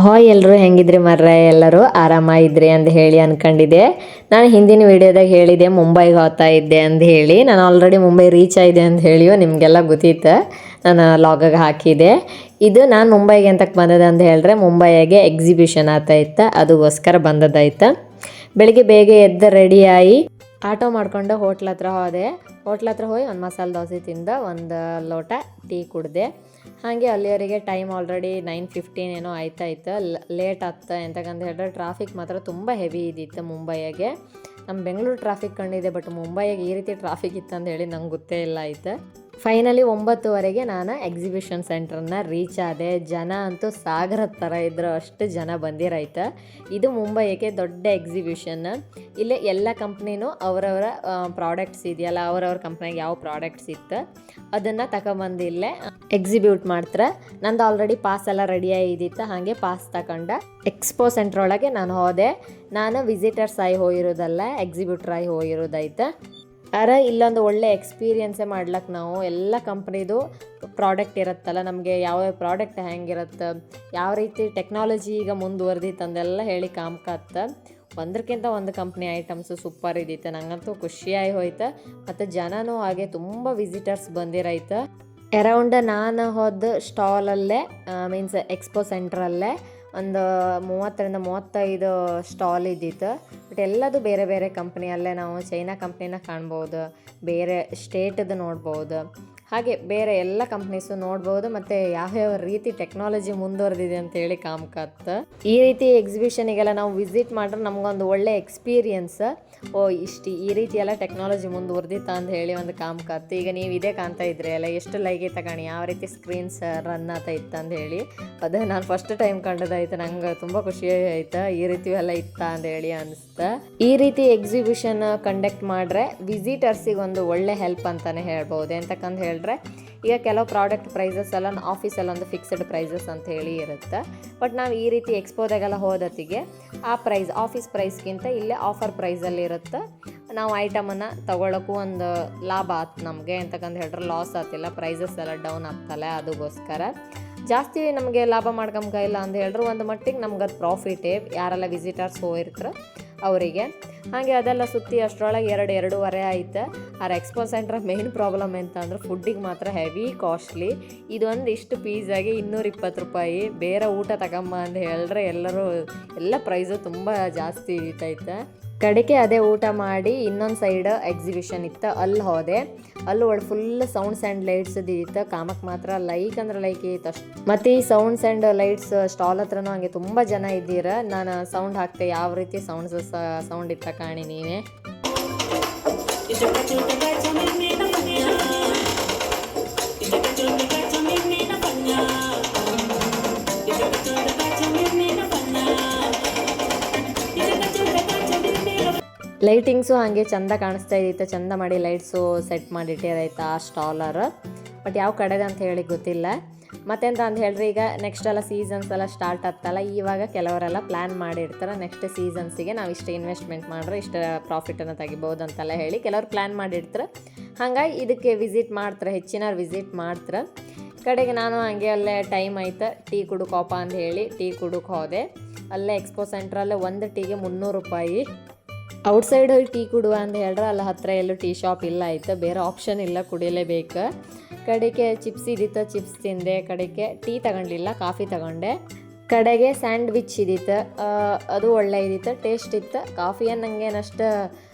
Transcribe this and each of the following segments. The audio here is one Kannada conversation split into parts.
ಹಾಯ್ ಎಲ್ಲರೂ ಹೆಂಗಿದ್ರಿ ಮರ್ರೆ ಎಲ್ಲರೂ ಆರಾಮಾಗಿದ್ರಿ ಅಂತ ಹೇಳಿ ಅನ್ಕೊಂಡಿದ್ದೆ. ನಾನು ಹಿಂದಿನ ವಿಡಿಯೋದಾಗ ಹೇಳಿದೆ ಮುಂಬೈಗೆ ಹೋಗ್ತಾ ಇದ್ದೆ ಅಂತ ಹೇಳಿ. ನಾನು ಆಲ್ರೆಡಿ ಮುಂಬೈ ರೀಚ್ ಆಗಿದೆ ಅಂತ ಹೇಳಿಯೋ ನಿಮಗೆಲ್ಲ ಗೊತ್ತಿತ್ತು, ನಾನು ಲಾಗಾಗ ಹಾಕಿದೆ. ಇದು ನಾನು ಮುಂಬೈಗೆ ಎಂತಕ್ಕೆ ಬಂದದ ಅಂತ ಹೇಳಿದ್ರೆ ಮುಂಬೈಯಾಗೆ ಎಕ್ಸಿಬಿಷನ್ ಆಗ್ತಾಯಿತ್ತು, ಅದಕ್ಕೋಸ್ಕರ ಬಂದದ್ದಾಯ್ತು. ಬೆಳಿಗ್ಗೆ ಬೇಗ ಎದ್ದು ರೆಡಿಯಾಗಿ ಆಟೋ ಮಾಡ್ಕೊಂಡು ಹೋಟ್ಲ್ ಹತ್ರ ಹೋದೆ. ಹೋಟ್ಲ್ ಹತ್ರ ಹೋಗಿ ಒಂದು ಮಸಾಲೆ ದೋಸೆ ತಿಂದು ಒಂದು ಲೋಟ ಟೀ ಕುಡಿದೆ. ಹಾಗೆ ಅಲ್ಲಿಯವರೆಗೆ ಟೈಮ್ ಆಲ್ರೆಡಿ 9:15 ಏನೋ ಆಯ್ತಾಯಿತ್ತು. ಲೇಟ್ ಆಗ್ತಾ ಎಂತಕ್ಕಂತ ಹೇಳಿದ್ರೆ ಟ್ರಾಫಿಕ್ ಮಾತ್ರ ತುಂಬ ಹೆವಿ ಇದ್ದಿತ್ತು ಮುಂಬೈಯಾಗೆ. ನಮ್ಮ ಬೆಂಗಳೂರು ಟ್ರಾಫಿಕ್ ಕಂಡಿದೆ, ಬಟ್ ಮುಂಬೈಯಾಗೆ ಈ ರೀತಿ ಟ್ರಾಫಿಕ್ ಇತ್ತು ಅಂತ ಹೇಳಿ ನಂಗೆ ಗೊತ್ತೇ ಇಲ್ಲ ಆಯ್ತು. ಫೈನಲಿ 9:00ವರೆಗೆ ನಾನು ಎಕ್ಸಿಬಿಷನ್ ಸೆಂಟ್ರನ್ನ ರೀಚ್ ಆದೆ. ಜನ ಅಂತೂ ಸಾಗರದ ಥರ ಇದ್ರು, ಅಷ್ಟು ಜನ ಬಂದಿರಾಯ್ತು. ಇದು ಮುಂಬೈಗೆ ದೊಡ್ಡ ಎಕ್ಸಿಬಿಷನ್. ಇಲ್ಲೇ ಎಲ್ಲ ಕಂಪ್ನಿನೂ ಅವರವರ ಪ್ರಾಡಕ್ಟ್ಸ್ ಇದೆಯಲ್ಲ, ಅವರವ್ರ ಕಂಪ್ನಿಗೆ ಯಾವ ಪ್ರಾಡಕ್ಟ್ಸ್ ಇತ್ತು ಅದನ್ನು ತಗೊಂಬಂದು ಇಲ್ಲೇ ಎಕ್ಸಿಬ್ಯೂಟ್ ಮಾಡ್ತಾರೆ. ನಂದು ಆಲ್ರೆಡಿ ಪಾಸ್ ಎಲ್ಲ ರೆಡಿಯಾಗಿದ್ದಿತ್ತು, ಹಾಗೆ ಪಾಸ್ ತಗೊಂಡು ಎಕ್ಸ್ಪೋ ಸೆಂಟ್ರ್ ಒಳಗೆ ನಾನು ಹೋದೆ. ನಾನು ವಿಸಿಟರ್ಸ್ ಆಗಿ ಹೋಗಿರೋದಲ್ಲ, ಎಕ್ಸಿಬ್ಯೂಟರ್ ಆಗಿ ಹೋಗಿರೋದಾಯ್ತು. ಇಲ್ಲೊಂದು ಒಳ್ಳೆ ಎಕ್ಸ್ಪೀರಿಯನ್ಸೇ ಮಾಡ್ಲಕ್ಕೆ ನಾವು ಎಲ್ಲ ಕಂಪ್ನಿದು ಪ್ರಾಡಕ್ಟ್ ಇರುತ್ತಲ್ಲ, ನಮಗೆ ಯಾವ ಪ್ರಾಡಕ್ಟ್ ಹೆಂಗಿರುತ್ತೆ, ಯಾವ ರೀತಿ ಟೆಕ್ನಾಲಜಿ ಈಗ ಮುಂದುವರೆದಿತ್ತು ಅಂದೆಲ್ಲ ಹೇಳಿ ಕಾಮ್ಕತ್ತ. ಒಂದಕ್ಕಿಂತ ಒಂದು ಕಂಪ್ನಿ ಐಟಮ್ಸು ಸೂಪರ್ ಇದ್ದಿತ್ತು, ನಂಗಂತೂ ಖುಷಿಯಾಗಿ ಹೋಯ್ತು. ಮತ್ತು ಜನನೂ ಹಾಗೆ ತುಂಬ ವಿಸಿಟರ್ಸ್ ಬಂದಿರಾಯ್ತು. ಅರೌಂಡ್ ನಾನು ಹೋದ ಸ್ಟಾಲಲ್ಲೇ ಮೀನ್ಸ್ ಎಕ್ಸ್ಪೋ ಸೆಂಟ್ರಲ್ಲೇ ಒಂದು 30-35 ಸ್ಟಾಲ್ ಇದ್ದಿತ್ತು. ಬಟ್ ಎಲ್ಲದು ಬೇರೆ ಬೇರೆ ಕಂಪ್ನಿಯಲ್ಲೇ ನಾವು ಚೈನಾ ಕಂಪ್ನಿನ ಕಾಣ್ಬೋದು, ಬೇರೆ ಸ್ಟೇಟದು ನೋಡ್ಬೋದು, ಹಾಗೆ ಬೇರೆ ಎಲ್ಲ ಕಂಪ್ನೀಸು ನೋಡ್ಬೋದು. ಮತ್ತು ಯಾವ್ಯಾವ ರೀತಿ ಟೆಕ್ನಾಲಜಿ ಮುಂದುವರೆದಿದೆ ಅಂತೇಳಿ ಕಾಮ್ಕತ್ತ. ಈ ರೀತಿ ಎಕ್ಸಿಬಿಷನಿಗೆಲ್ಲ ನಾವು ವಿಸಿಟ್ ಮಾಡ್ರೆ ನಮಗೊಂದು ಒಳ್ಳೆ ಎಕ್ಸ್ಪೀರಿಯನ್ಸ್. ಈ ರೀತಿ ಎಲ್ಲ ಟೆಕ್ನಾಲಜಿ ಮುಂದುವರೆದಿತ್ತ ಅಂತ ಹೇಳಿ ಒಂದು ಕಾಮ್ಕತ್ತು. ಈಗ ನೀವು ಇದೇ ಕಾಣ್ತಾ ಇದ್ರಿ ಅಲ್ಲ, ಎಷ್ಟು ಲೈಗೆ ತಗೊಂಡು ಯಾವ ರೀತಿ ಸ್ಕ್ರೀನ್ಸ್ ರನ್ ಆಗ್ತಾ ಇತ್ತು ಅಂತ ಹೇಳಿ. ಅದು ನಾನು ಫಸ್ಟ್ ಟೈಮ್ ಕಂಡದಾಯ್ತು, ನಂಗೆ ತುಂಬ ಖುಷಿ ಆಯ್ತು. ಈ ರೀತಿ ಎಲ್ಲ ಇತ್ತ ಅಂತ ಹೇಳಿ ಅನಿಸ್ತಾ. ಈ ರೀತಿ ಎಕ್ಸಿಬಿಷನ್ ಕಂಡಕ್ಟ್ ಮಾಡ್ರೆ ವಿಸಿಟರ್ಸಿಗೆ ಒಂದು ಒಳ್ಳೆ ಹೆಲ್ಪ್ ಅಂತಾನೆ ಹೇಳ್ಬೋದು. ಎಂತಕ್ಕಂತ ಹೇಳಿದ್ರೆ ಈಗ ಕೆಲವು ಪ್ರಾಡಕ್ಟ್ ಪ್ರೈಸಸ್ ಎಲ್ಲ ಆಫೀಸಲ್ಲಿ ಒಂದು ಫಿಕ್ಸ್ಡ್ ಪ್ರೈಸಸ್ ಅಂತ ಹೇಳಿ ಇರುತ್ತೆ. ಬಟ್ ನಾವು ಈ ರೀತಿ ಎಕ್ಸ್ಪೋದಾಗೆಲ್ಲ ಹೋದತ್ತಿಗೆ ಆ ಪ್ರೈಸ್ ಆಫೀಸ್ ಪ್ರೈಸ್ಗಿಂತ ಇಲ್ಲೇ ಆಫರ್ ಪ್ರೈಸಲ್ಲಿ ಇರುತ್ತೆ. ನಾವು ಐಟಮನ್ನು ತೊಗೊಳಕ್ಕೂ ಒಂದು ಲಾಭ ಆಯ್ತು ನಮಗೆ, ಎಂತಕ್ಕಂತ ಹೇಳಿದ್ರೆ ಲಾಸ್ ಆಗ್ತಿಲ್ಲ, ಪ್ರೈಸಸ್ ಎಲ್ಲ ಡೌನ್ ಆಗ್ತಲ್ಲ. ಅದಕ್ಕೋಸ್ಕರ ಜಾಸ್ತಿ ನಮಗೆ ಲಾಭ ಮಾಡ್ಕೊಂಬ ಅಂತ ಹೇಳಿದ್ರೆ ಒಂದು ಮಟ್ಟಿಗೆ ನಮ್ಗೆ ಅದು ಪ್ರಾಫಿಟೇ, ಯಾರೆಲ್ಲ ವಿಸಿಟರ್ಸ್ ಹೋಗಿರ್ತಾರೆ ಅವರಿಗೆ. ಹಾಗೆ ಅದೆಲ್ಲ ಸುತ್ತಿ ಅಷ್ಟರೊಳಗೆ 2-2:30 ಆಯ್ತು. ಎಕ್ಸ್ಪೋ ಸೆಂಟ್ರ್ ಮೇನ್ ಪ್ರಾಬ್ಲಮ್ ಎಂತ ಅಂದ್ರೆ ಫುಡ್ಡಿಗೆ ಮಾತ್ರ ಹೆವಿ ಕಾಸ್ಟ್ಲಿ. ಇದೊಂದು ಇಷ್ಟು ಪೀಸಾಗಿ 220 ರೂಪಾಯಿ. ಬೇರೆ ಊಟ ತಗೊಂಬ ಅಂತ ಹೇಳಿದ್ರೆ ಎಲ್ಲ ಪ್ರೈಸು ತುಂಬ ಜಾಸ್ತಿ ಇರ್ತೈತೆ. ಕಡೆಗೆ ಅದೇ ಊಟ ಮಾಡಿ ಇನ್ನೊಂದು ಸೈಡ್ ಎಕ್ಸಿಬಿಷನ್ ಇತ್ತು, ಅಲ್ಲಿ ಹೋದೆ. ಅಲ್ಲಿ ಒಳ್ಳೆ ಫುಲ್ ಸೌಂಡ್ಸ್ ಆ್ಯಂಡ್ ಲೈಟ್ಸ್ ಇತ್ತು. ಕಾಮಕ್ಕೆ ಮಾತ್ರ ಲೈಕ್ ಅಂದ್ರೆ ಲೈಕ್ ಇತ್ತು ಅಷ್ಟು. ಮತ್ತು ಈ ಸೌಂಡ್ಸ್ ಆ್ಯಂಡ್ ಲೈಟ್ಸ್ ಸ್ಟಾಲ್ ಹತ್ರನೂ ಹಾಗೆ ತುಂಬ ಜನ ಇದ್ದೀರ. ನಾನು ಸೌಂಡ್ ಹಾಕ್ತೆ, ಯಾವ ರೀತಿ ಸೌಂಡ್ ಇತ್ತ ಕಾಣಿ ನೀವೇ. ಲೈಟಿಂಗ್ಸು ಹಾಗೆ ಚಂದ ಕಾಣಿಸ್ತಾ ಇದ್ದಿತ್ತು, ಚಂದ ಮಾಡಿ ಲೈಟ್ಸು ಸೆಟ್ ಮಾಡಿಟ್ಟಿರೈತೆ ಆ ಸ್ಟಾಲರ್. ಬಟ್ ಯಾವ ಕಡೆಗೆ ಅಂತ ಹೇಳಿ ಗೊತ್ತಿಲ್ಲ. ಮತ್ತೆಂತ ಅಂತ ಹೇಳ್ರಿ, ಈಗ ನೆಕ್ಸ್ಟ್ ಎಲ್ಲ ಸೀಸನ್ಸ್ ಎಲ್ಲ ಸ್ಟಾರ್ಟ್ ಆಗ್ತಲ್ಲ, ಇವಾಗ ಕೆಲವರೆಲ್ಲ ಪ್ಲ್ಯಾನ್ ಮಾಡಿರ್ತಾರೆ ನೆಕ್ಸ್ಟ್ ಸೀಸನ್ಸಿಗೆ ನಾವು ಇಷ್ಟು ಇನ್ವೆಸ್ಟ್ಮೆಂಟ್ ಮಾಡ್ರೆ ಇಷ್ಟು ಪ್ರಾಫಿಟನ್ನು ತೆಗಿಬೋದು ಅಂತೆಲ್ಲ ಹೇಳಿ ಕೆಲವ್ರು ಪ್ಲ್ಯಾನ್ ಮಾಡಿರ್ತಾರೆ. ಹಾಗಾಗಿ ಇದಕ್ಕೆ ವಿಸಿಟ್ ಮಾಡ್ತಾರೆ, ಹೆಚ್ಚಿನವ್ರು ವಿಸಿಟ್ ಮಾಡ್ತಾರೆ. ಕಡೆಗೆ ನಾನು ಹಾಗೆ ಅಲ್ಲೇ ಟೈಮ್ ಆಯ್ತು, ಟೀ ಕುಡುಕೋಪ ಅಂತ ಹೇಳಿ ಟೀ ಕುಡುಕ್ ಹೋದೆ. ಅಲ್ಲೇ ಎಕ್ಸ್ಪೋ ಸೆಂಟ್ರಲ್ಲೇ ಒಂದು ಟೀಗೆ 300 ರೂಪಾಯಿ. ಔಟ್ಸೈಡ್ ಹೋಗಿ ಟೀ ಕುಡುವ ಅಂತ ಹೇಳಿದ್ರೆ ಅಲ್ಲಿ ಹತ್ತಿರ ಎಲ್ಲೂ ಟೀ ಶಾಪ್ ಇಲ್ಲ ಆಯಿತು, ಬೇರೆ ಆಪ್ಷನ್ ಇಲ್ಲ, ಕುಡಿಯಲೇಬೇಕು. ಕಡೆಗೆ ಚಿಪ್ಸ್ ಇದ್ದಿತ್ತು, ಚಿಪ್ಸ್ ತಿಂದೆ. ಕಡೆಗೆ ಟೀ ತಗೊಂಡಿಲ್ಲ, ಕಾಫಿ ತಗೊಂಡೆ. ಕಡೆಗೆ ಸ್ಯಾಂಡ್ವಿಚ್ ಇದ್ದಿತ್ತು, ಅದು ಒಳ್ಳೆ ಇದ್ದಿತ್ತು, ಟೇಸ್ಟ್ ಇತ್ತು. ಕಾಫಿಯನ್ನು ನನಗೇನಷ್ಟು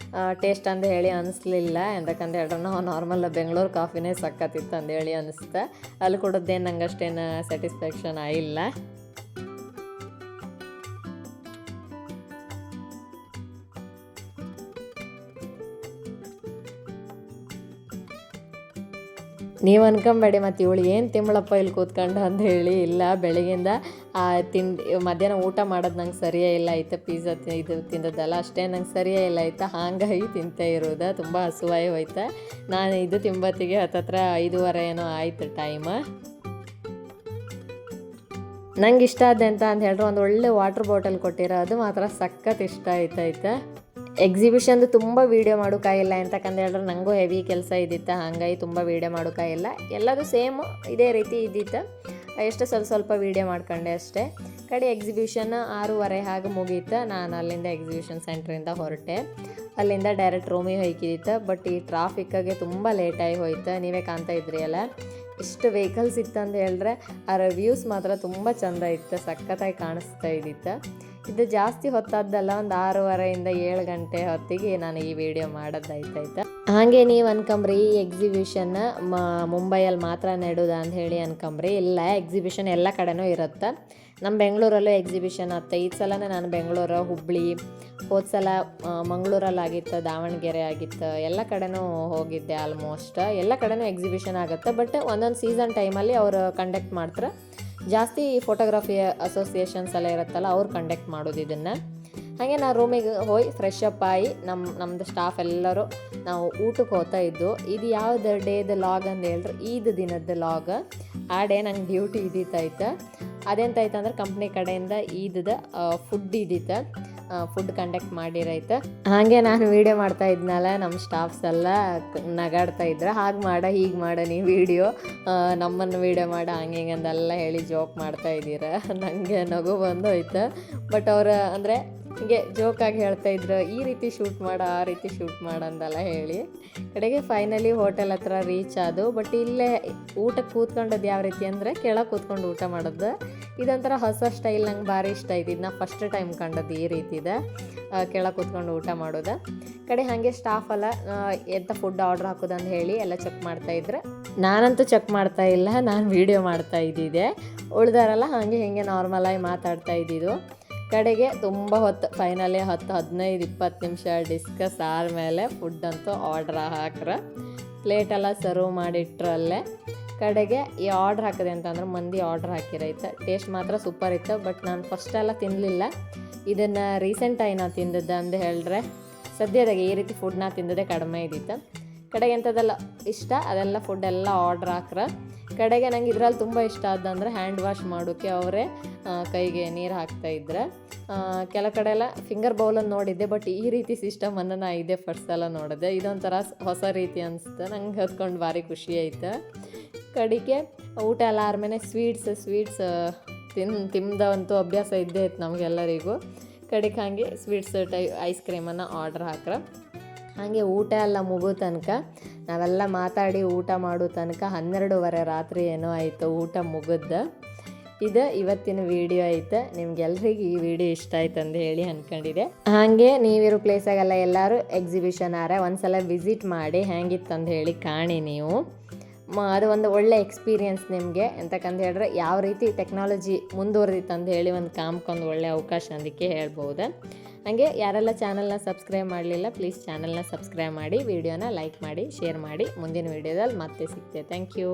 ಟೇಸ್ಟ್ ಅಂತ ಹೇಳಿ ಅನಿಸ್ಲಿಲ್ಲ. ಎಂತಕ್ಕಂತ ಹೇಳಿದ್ರೆ ನಾವು ನಾರ್ಮಲ್ ಬೆಂಗಳೂರು ಕಾಫಿನೇ ಸಕ್ಕತ್ತಿತ್ತು ಅಂದೇಳಿ ಅನಿಸ್ತು. ಅಲ್ಲಿ ಕುಡಿದ್ದೇನು ನಂಗೆ ಅಷ್ಟೇನು ಸ್ಯಾಟಿಸ್ಫ್ಯಾಕ್ಷನ್ ಆಗಿಲ್ಲ. ನೀವು ಅನ್ಕೊಂಬೇಡಿ ಮತ್ತು ಇವಳು ಏನು ತಿಂಬಳಪ್ಪ ಇಲ್ಲಿ ಕೂತ್ಕೊಂಡು ಅಂತ ಹೇಳಿ. ಇಲ್ಲ, ಬೆಳಗ್ಗಿಂದ ಮಧ್ಯಾಹ್ನ ಊಟ ಮಾಡೋದು ನಂಗೆ ಸರಿಯೇ ಇಲ್ಲ ಆಯ್ತು. ಪಿಜ್ಜಾ ಇದು ತಿಂದದ್ದಲ್ಲ ಅಷ್ಟೇ ನಂಗೆ ಸರಿಯೇ ಇಲ್ಲ ಆಯ್ತು, ಹಾಗಾಗಿ ತಿಂತೇ ಇರೋದು. ತುಂಬ ಹಸುವಾಯಿ ಹೋಯ್ತು. ನಾನು ಇದು ತಿಂಬತ್ತಿಗೆ ಹತ್ತತ್ರ 5:30 ಏನೋ ಆಯಿತು ಟೈಮ್. ನಂಗೆ ಇಷ್ಟ ಆದಂತ ಅಂತ ಹೇಳಿದ್ರೆ ಒಂದು ಒಳ್ಳೆ ವಾಟರ್ ಬಾಟಲ್ ಕೊಟ್ಟಿರೋ, ಅದು ಮಾತ್ರ ಸಖತ್ ಇಷ್ಟ ಆಯ್ತಾಯ್ತು. ಎಕ್ಸಿಬಿಷನ್ದು ತುಂಬ ವೀಡಿಯೋ ಮಾಡೋಕ್ಕಾಗಿಲ್ಲ, ಎಂತಕ್ಕಂತ ಹೇಳಿದ್ರೆ ನನಗೂ ಹೆವಿ ಕೆಲಸ ಇದ್ದಿತ್ತು, ಹಾಗಾಗಿ ತುಂಬ ವೀಡಿಯೋ ಮಾಡೋಕ್ಕಾಗಿಲ್ಲ. ಎಲ್ಲದು ಸೇಮ್ ಇದೇ ರೀತಿ ಇದ್ದಿತ್ತು, ಎಷ್ಟು ಸ್ವಲ್ಪ ವೀಡಿಯೋ ಮಾಡ್ಕೊಂಡೆ ಅಷ್ಟೇ. ಕಡೆ ಎಕ್ಸಿಬಿಷನ್ 6:30 ಹಾಗೆ ಮುಗೀತು. ನಾನು ಅಲ್ಲಿಂದ ಎಕ್ಸಿಬಿಷನ್ ಸೆಂಟ್ರಿಂದ ಹೊರಟೆ. ಅಲ್ಲಿಂದ ಡೈರೆಕ್ಟ್ ರೂಮಿಗೆ ಹೋಯ್ಕಿದ್ದಿತ್ತು. ಬಟ್ ಈ ಟ್ರಾಫಿಕ್ಕಾಗೆ ತುಂಬ ಲೇಟಾಗಿ ಹೋಯ್ತು. ನೀವೇ ಕಾಣ್ತಾ ಇದ್ರಿ ಅಲ್ಲ ಎಷ್ಟು ವೆಹಿಕಲ್ಸ್ ಇತ್ತು ಅಂತ ಹೇಳಿದ್ರೆ ಆ ರಿವ್ಯೂಸ್ ಮಾತ್ರ ತುಂಬ ಚೆಂದ ಇತ್ತು, ಸಖತ್ತಾಗಿ ಕಾಣಿಸ್ತಾ ಇದ್ದಿತ್ತು. ಇದು ಜಾಸ್ತಿ ಹೊತ್ತಾದ್ದಲ್ಲ, ಒಂದು 6:30 7 ಗಂಟೆ ಹೊತ್ತಿಗೆ ನಾನು ಈ ವಿಡಿಯೋ ಮಾಡೋದಾಯ್ತಾಯ್ತು. ಹಾಗೆ ನೀವು ಅನ್ಕೊಂಬ್ರಿ ಈ ಎಕ್ಸಿಬಿಷನ್ ಮುಂಬೈಯಲ್ಲಿ ಮಾತ್ರ ನೆಡೋದ ಅಂತ ಹೇಳಿ ಅನ್ಕೊಂಬ್ರಿ. ಇಲ್ಲ, ಎಕ್ಸಿಬಿಷನ್ ಎಲ್ಲ ಕಡೆನೂ ಇರುತ್ತೆ. ನಮ್ಮ ಬೆಂಗಳೂರಲ್ಲೂ ಎಕ್ಸಿಬಿಷನ್ ಆಗುತ್ತೆ. ಈ ಸಲನೇ ನಾನು ಬೆಂಗಳೂರು, ಹುಬ್ಬಳ್ಳಿ, ಹೋದ ಸಲ ಮಂಗಳೂರಲ್ಲಾಗಿತ್ತು, ದಾವಣಗೆರೆ ಆಗಿತ್ತು, ಎಲ್ಲ ಕಡೆನೂ ಹೋಗಿದ್ದೆ. ಆಲ್ಮೋಸ್ಟ್ ಎಲ್ಲ ಕಡೆನೂ ಎಕ್ಸಿಬಿಷನ್ ಆಗುತ್ತೆ. ಬಟ್ ಒಂದೊಂದು ಸೀಸನ್ ಟೈಮಲ್ಲಿ ಅವರು ಕಂಡಕ್ಟ್ ಮಾಡ್ತಾರೆ. ಜಾಸ್ತಿ ಫೋಟೋಗ್ರಫಿ ಅಸೋಸಿಯೇಷನ್ಸ್ ಎಲ್ಲ ಇರುತ್ತಲ್ಲ, ಅವ್ರು ಕಂಡಕ್ಟ್ ಮಾಡೋದು ಇದನ್ನು. ಹಾಗೆ ನಾವು ರೂಮಿಗೆ ಹೋಗಿ ಫ್ರೆಶ್ ಅಪ್ ಆಗಿ ನಮ್ಮದು ಸ್ಟಾಫ್ ಎಲ್ಲರೂ ನಾವು ಊಟಕ್ಕೆ ಹೋಗ್ತಾ ಇದ್ದು. ಇದು ಯಾವ್ದು ಡೇದ ಲಾಗ್ ಅಂತ ಹೇಳಿದ್ರೆ ಈದ್ ದಿನದ ಲಾಗ್. ಆ ಡೇ ನಂಗೆ ಡ್ಯೂಟಿ ಇದ್ದಿತ್ತಾಯ್ತು. ಅದೆಂತಾಯ್ತು ಅಂದ್ರೆ ಕಂಪ್ನಿ ಕಡೆಯಿಂದ ಈದದ ಫುಡ್ ಇದ್ದಿತ್ತು, ಫುಡ್ ಕಂಡಕ್ಟ್ ಮಾಡಿರೈತೆ. ಹಾಗೆ ನಾನು ವೀಡಿಯೋ ಮಾಡ್ತಾ ಇದ್ನಲ್ಲ, ನಮ್ಮ ಸ್ಟಾಫ್ಸ್ ಎಲ್ಲ ನಗಾಡ್ತಾ ಇದ್ರು, ಹಾಗೆ ಮಾಡ ಹೀಗೆ ಮಾಡ ನೀವು ವೀಡಿಯೋ, ನಮ್ಮನ್ನು ವೀಡಿಯೋ ಮಾಡ ಹಂಗೆ ಹಿಂಗೆ ಅಂದೆಲ್ಲ ಹೇಳಿ ಜೋಕ್ ಮಾಡ್ತಾ ಇದ್ದೀರ. ನನಗೆ ನಗು ಬಂದೋಯ್ತು. ಬಟ್ ಅವರು ಅಂದರೆ ಹೀಗೆ ಜೋಕಾಗಿ ಹೇಳ್ತಾ ಇದ್ರು, ಈ ರೀತಿ ಶೂಟ್ ಮಾಡ ಆ ರೀತಿ ಶೂಟ್ ಮಾಡ ಅಂದೆಲ್ಲ ಹೇಳಿ. ಕಡೆಗೆ ಫೈನಲಿ ಹೋಟೆಲ್ ಹತ್ರ ರೀಚ್ ಆದವು. ಬಟ್ ಇಲ್ಲೇ ಊಟಕ್ಕೆ ಕೂತ್ಕೊಂಡದ್ದು ಯಾವ ರೀತಿ ಅಂದರೆ ಕೆಳಗೆ ಕೂತ್ಕೊಂಡು ಊಟ ಮಾಡೋದು. ಇದೊಂಥರ ಹೊಸ ಸ್ಟೈಲ್, ನಂಗೆ ಭಾರಿ ಇಷ್ಟ ಆಯ್ತು. ಇದು ನಾ ಫಸ್ಟ್ ಟೈಮ್ ಕಂಡದ್ದು ಈ ರೀತಿದೆ, ಕೆಳಗೆ ಕೂತ್ಕೊಂಡು ಊಟ ಮಾಡೋದು. ಕಡೆ ಹಾಗೆ ಸ್ಟಾಫ್ ಎಲ್ಲ ಎಂಥ ಫುಡ್ ಆರ್ಡ್ರ್ ಹಾಕೋದಂತ ಹೇಳಿ ಎಲ್ಲ ಚೆಕ್ ಮಾಡ್ತಾಯಿದ್ರೆ, ನಾನಂತೂ ಚೆಕ್ ಮಾಡ್ತಾ ಇಲ್ಲ, ನಾನು ವೀಡಿಯೋ ಮಾಡ್ತಾ ಇದ್ದಿದ್ದೆ. ಉಳ್ದಾರಲ್ಲ ಹಾಗೆ ಹಿಂಗೆ ನಾರ್ಮಲಾಗಿ ಮಾತಾಡ್ತಾ ಇದ್ದಿದ್ದು. ಕಡೆಗೆ ತುಂಬ ಹೊತ್ತು, ಫೈನಲಿ 10-15-20 ನಿಮಿಷ ಡಿಸ್ಕಸ್ ಆದಮೇಲೆ ಫುಡ್ ಅಂತೂ ಆರ್ಡ್ರ್ ಹಾಕ್ರೆ. ಪ್ಲೇಟೆಲ್ಲ ಸರ್ವ್ ಮಾಡಿಟ್ರಲ್ಲೇ. ಕಡೆಗೆ ಈ ಆರ್ಡ್ರ್ ಹಾಕಿದೆ ಅಂತಂದ್ರೆ ಮಂದಿ ಆರ್ಡ್ರ್ ಹಾಕಿರೈತೆ. ಟೇಸ್ಟ್ ಮಾತ್ರ ಸೂಪರ್ ಇತ್ತು. ಬಟ್ ನಾನು ಫಸ್ಟೆಲ್ಲ ತಿನ್ನಲಿಲ್ಲ, ಇದನ್ನು ರೀಸೆಂಟಾಗಿ ನಾನು ತಿಂದದ್ದು ಅಂತ ಹೇಳಿದ್ರೆ ಸದ್ಯದಾಗೆ ಈ ರೀತಿ ಫುಡ್ನ ತಿಂದದೇ ಕಡಿಮೆ ಇದ್ದಿತ್ತು. ಕಡೆಗೆ ಎಂಥದ್ದೆಲ್ಲ ಇಷ್ಟ ಅದೆಲ್ಲ ಫುಡ್ಡೆಲ್ಲ ಆರ್ಡ್ರ್ ಹಾಕ್ರೆ. ಕಡೆಗೆ ನಂಗೆ ಇದರಲ್ಲಿ ತುಂಬ ಇಷ್ಟ ಆದಂದ್ರೆ ಹ್ಯಾಂಡ್ ವಾಶ್ ಮಾಡೋಕ್ಕೆ ಅವರೇ ಕೈಗೆ ನೀರು ಹಾಕ್ತಾಯಿದ್ರೆ. ಕೆಲವು ಕಡೆ ಎಲ್ಲ ಫಿಂಗರ್ ಬೌಲನ್ನು ನೋಡಿದ್ದೆ, ಬಟ್ ಈ ರೀತಿ ಸಿಸ್ಟಮನ್ನು ನಾನು ಇದೇ ಫಸ್ಟ್ ಸಲ ನೋಡಿದೆ. ಇದೊಂಥರ ಹೊಸ ರೀತಿ ಅನಿಸ್ತು, ನಂಗೆ ಹೊತ್ಕೊಂಡು ಭಾರಿ ಖುಷಿ ಆಯ್ತು. ಕಡೆಗೆ ಊಟ ಎಲ್ಲ ಆದ್ಮೇಲೆ ಸ್ವೀಟ್ಸ್ ತಿಂದಂತೂ ಅಭ್ಯಾಸ ಇದ್ದೇ ಇತ್ತು ನಮಗೆಲ್ಲರಿಗೂ. ಕಡೆಗೆ ಹಾಗೆ ಸ್ವೀಟ್ಸ್ ಐಸ್ ಕ್ರೀಮನ್ನು ಆರ್ಡ್ರ್ ಹಾಕ್ರೆ. ಹಾಗೆ ಊಟ ಎಲ್ಲ ಮುಗೋ ತನಕ ನಾವೆಲ್ಲ ಮಾತಾಡಿ ಊಟ ಮಾಡೋ ತನಕ 12:30 ರಾತ್ರಿ ಏನೋ ಆಯಿತು ಊಟ ಮುಗಿದ್ದು. ಇದು ಇವತ್ತಿನ ವಿಡಿಯೋ ಐತೆ. ನಿಮ್ಗೆಲ್ರಿಗೂ ಈ ವಿಡಿಯೋ ಇಷ್ಟ ಆಯ್ತು ಅಂತ ಹೇಳಿ ಅಂದ್ಕೊಂಡಿದೆ. ಹಾಗೆ ನೀವಿರೋ ಪ್ಲೇಸಾಗೆಲ್ಲ ಎಲ್ಲರೂ ಎಕ್ಸಿಬಿಷನ್ ಒಂದ್ಸಲ ವಿಸಿಟ್ ಮಾಡಿ ಹೆಂಗಿತ್ತು ಅಂತ ಹೇಳಿ ಕಾಣಿ ನೀವು. ಅದು ಒಂದು ಒಳ್ಳೆ ಎಕ್ಸ್ಪೀರಿಯನ್ಸ್ ನಿಮಗೆ. ಎಂತಕ್ಕಂತ ಹೇಳಿದ್ರೆ ಯಾವ ರೀತಿ ಟೆಕ್ನಾಲಜಿ ಮುಂದುವರೆದಿತ್ತು ಅಂತ ಹೇಳಿ ಒಂದು ಕಾಮ್ಕೊಂದು ಒಳ್ಳೆ ಅವಕಾಶ ಅದಕ್ಕೆ ಹೇಳ್ಬೋದು. ಹಾಗೆ ಯಾರೆಲ್ಲ ಚಾನಲ್ನ ಸಬ್ಸ್ಕ್ರೈಬ್ ಮಾಡಲಿಲ್ಲ, ಪ್ಲೀಸ್ ಚಾನಲ್ನ ಸಬ್ಸ್ಕ್ರೈಬ್ ಮಾಡಿ, ವಿಡಿಯೋನ ಲೈಕ್ ಮಾಡಿ, ಶೇರ್ ಮಾಡಿ. ಮುಂದಿನ ವಿಡಿಯೋದಲ್ಲಿ ಮತ್ತೆ ಸಿಗ್ತೇವೆ. Thank you.